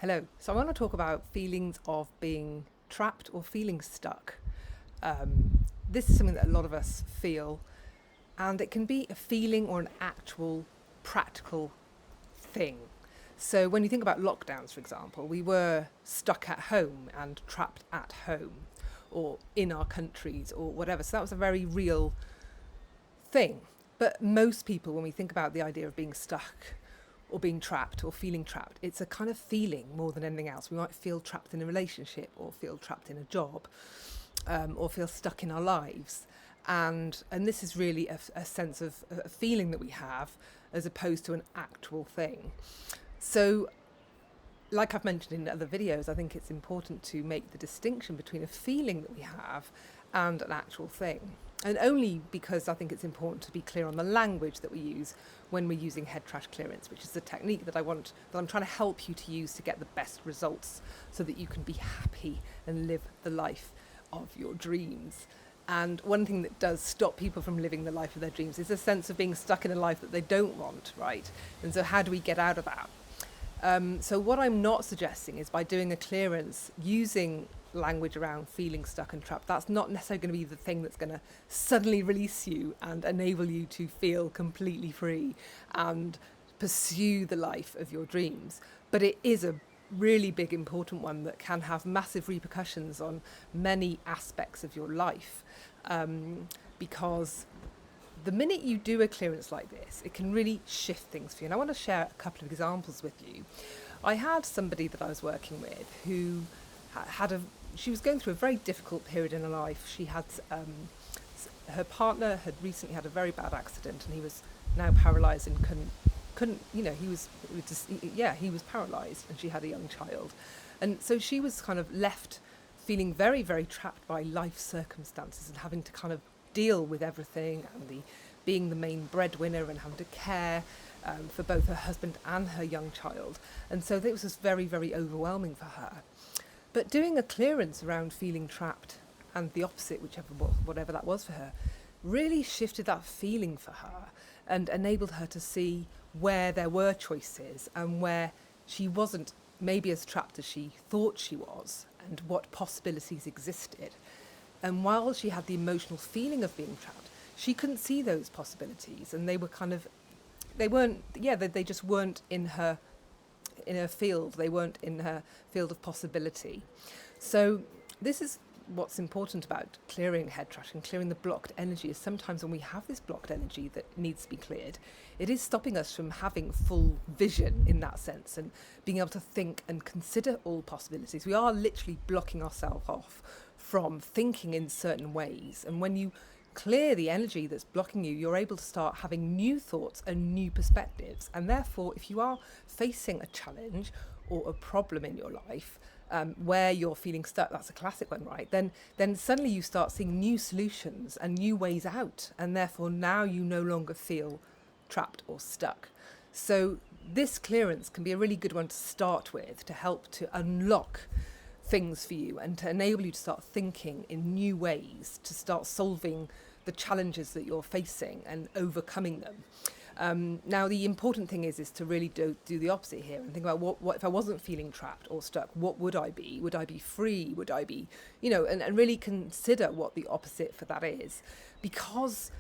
Hello. So I want to talk about feelings of being trapped or feeling stuck. This is something that a lot of us feel, and it can be a feeling or an actual practical thing. So when you think about lockdowns, for example, we were stuck at home and trapped at home or in our countries or whatever. So that was a very real thing. But most people, when we think about the idea of being stuck or being trapped or feeling trapped, it's a kind of feeling more than anything else. We might feel trapped in a relationship or feel trapped in a job, or feel stuck in our lives. And this is really a sense of a feeling that we have as opposed to an actual thing. So like I've mentioned in other videos, I think it's important to make the distinction between a feeling that we have and an actual thing. And only because I think it's important to be clear on the language that we use when we're using head trash clearance, which is the technique that I'm trying to help you to use to get the best results so that you can be happy and live the life of your dreams. And one thing that does stop people from living the life of their dreams is a sense of being stuck in a life that they don't want, right? And so how do we get out of that? So what I'm not suggesting is by doing a clearance, using language around feeling stuck and trapped, that's not necessarily going to be the thing that's going to suddenly release you and enable you to feel completely free and pursue the life of your dreams. But it is a really big, important one that can have massive repercussions on many aspects of your life, because the minute you do a clearance like this, it can really shift things for you. And I want to share a couple of examples with you. I had somebody that I was working with who she was going through a very difficult period in her life. She had, her partner had recently had a very bad accident, and he was now paralysed and couldn't, he was paralysed, and she had a young child. And so she was kind of left feeling very, very trapped by life circumstances and having to kind of deal with everything, and being the main breadwinner and having to care for both her husband and her young child. And so it was just very, very overwhelming for her. But doing a clearance around feeling trapped and the opposite, whatever that was for her, really shifted that feeling for her and enabled her to see where there were choices and where she wasn't maybe as trapped as she thought she was, and what possibilities existed. And while she had the emotional feeling of being trapped, she couldn't see those possibilities, and they just weren't in her field. They weren't in her field of possibility. So this is what's important about clearing head trash and clearing the blocked energy. Is sometimes when we have this blocked energy that needs to be cleared, it is stopping us from having full vision in that sense and being able to think and consider all possibilities. We are literally blocking ourselves off from thinking in certain ways. And when you clear the energy that's blocking you, you're able to start having new thoughts and new perspectives. And therefore, if you are facing a challenge or a problem in your life, where you're feeling stuck, that's a classic one, right? Then suddenly you start seeing new solutions and new ways out. And therefore now you no longer feel trapped or stuck. So this clearance can be a really good one to start with, to help to unlock things for you and to enable you to start thinking in new ways, to start solving the challenges that you're facing and overcoming them. Now, the important thing is to really do the opposite here and think about what if I wasn't feeling trapped or stuck, what would I be? Would I be free? Would I be, and really consider what the opposite for that is. Because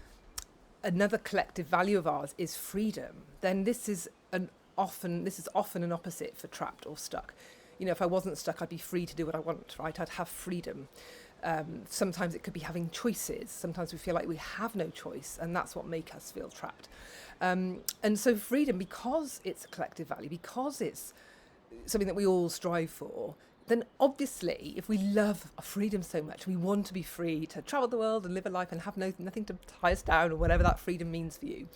another collective value of ours is freedom, then this is often an opposite for trapped or stuck. If I wasn't stuck, I'd be free to do what I want, right? I'd have freedom. Sometimes it could be having choices. Sometimes we feel like we have no choice, and that's what makes us feel trapped. And so freedom, because it's a collective value, because it's something that we all strive for, then obviously if we love our freedom so much, we want to be free to travel the world and live a life and have nothing to tie us down, or whatever that freedom means for you,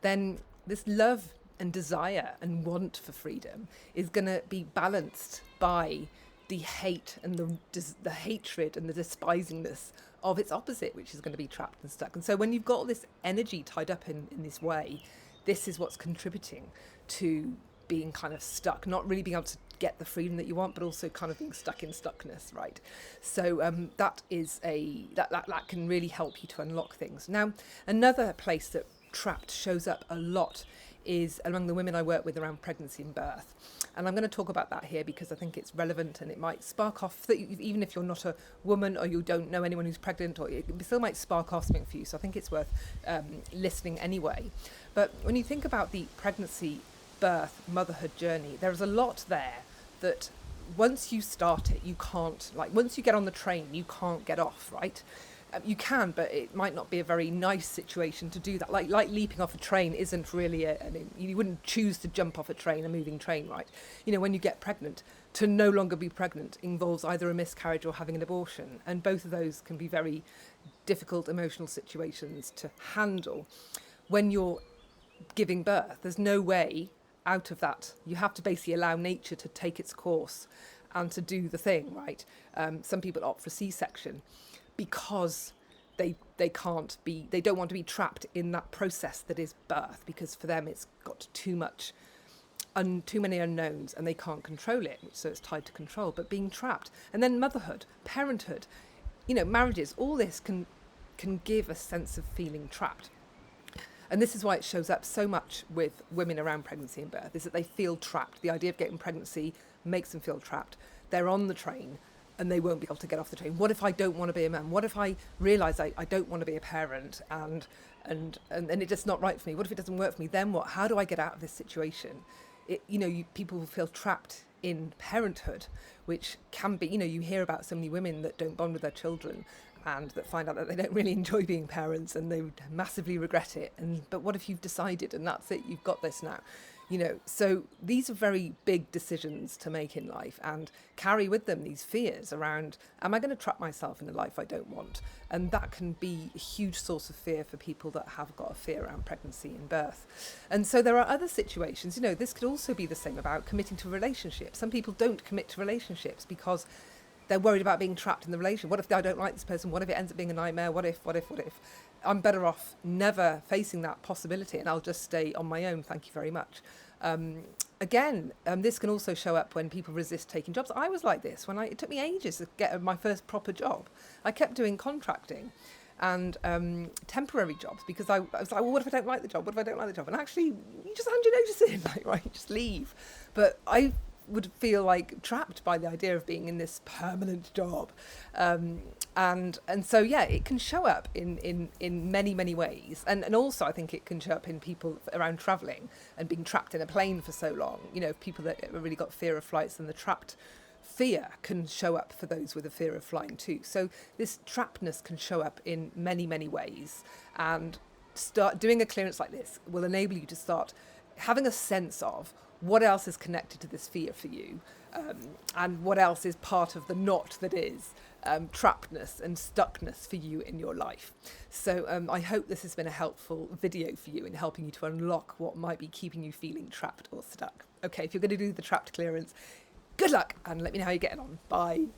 then this love and desire and want for freedom is going to be balanced by the hate and the hatred and the despisingness of its opposite, which is going to be trapped and stuck. And so when you've got all this energy tied up in this way, this is what's contributing to being kind of stuck, not really being able to get the freedom that you want, but also kind of being stuck in stuckness, right? So that can really help you to unlock things. Now, another place that trapped shows up a lot is among the women I work with around pregnancy and birth. And I'm going to talk about that here because I think it's relevant, and it might spark off, even if you're not a woman or you don't know anyone who's pregnant, or it still might spark off something for you. So I think it's worth listening anyway. But when you think about the pregnancy, birth, motherhood journey, there is a lot there that once you start it, you can't, like once you get on the train, you can't get off, right? You can, but it might not be a very nice situation to do that. Like leaping off a train isn't really you wouldn't choose to jump off a train, a moving train, right? You know, when you get pregnant, to no longer be pregnant involves either a miscarriage or having an abortion. And both of those can be very difficult emotional situations to handle. When you're giving birth, there's no way out of that. You have to basically allow nature to take its course and to do the thing, right? Some people opt for C-section because they don't want to be trapped in that process that is birth, because for them it's got too many unknowns and they can't control it, so it's tied to control. But being trapped, and then motherhood, parenthood, you know, marriages, all this can give a sense of feeling trapped. And this is why it shows up so much with women around pregnancy and birth, is that they feel trapped. The idea of getting pregnancy makes them feel trapped. They're on the train and they won't be able to get off the train. What if I don't want to be a mum? What if I realise I don't want to be a parent and it's just not right for me? What if it doesn't work for me? Then what? How do I get out of this situation? People feel trapped in parenthood, which can be, you hear about so many women that don't bond with their children and that find out that they don't really enjoy being parents and they would massively regret it. But what if you've decided and that's it, you've got this now? So these are very big decisions to make in life and carry with them these fears around, am I going to trap myself in a life I don't want? And that can be a huge source of fear for people that have got a fear around pregnancy and birth. And so there are other situations, this could also be the same about committing to a relationship. Some people don't commit to relationships because they're worried about being trapped in the relationship. What if I don't like this person? What if it ends up being a nightmare? What if? I'm better off never facing that possibility and I'll just stay on my own. Thank you very much. This can also show up when people resist taking jobs. I was like this it took me ages to get my first proper job. I kept doing contracting and temporary jobs because I was like, well, what if I don't like the job? What if I don't like the job? And actually, you just hand your notice in, just leave. But I would feel like trapped by the idea of being in this permanent job. It can show up in many, many ways. And also I think it can show up in people around travelling and being trapped in a plane for so long. People that have really got fear of flights, and the trapped fear can show up for those with a fear of flying too. So this trappedness can show up in many, many ways. And start doing a clearance like this will enable you to start having a sense of what else is connected to this fear for you, and what else is part of the knot that is trappedness and stuckness for you in your life. So I hope this has been a helpful video for you in helping you to unlock what might be keeping you feeling trapped or stuck. Okay, if you're going to do the trapped clearance, good luck and let me know how you're getting on. Bye.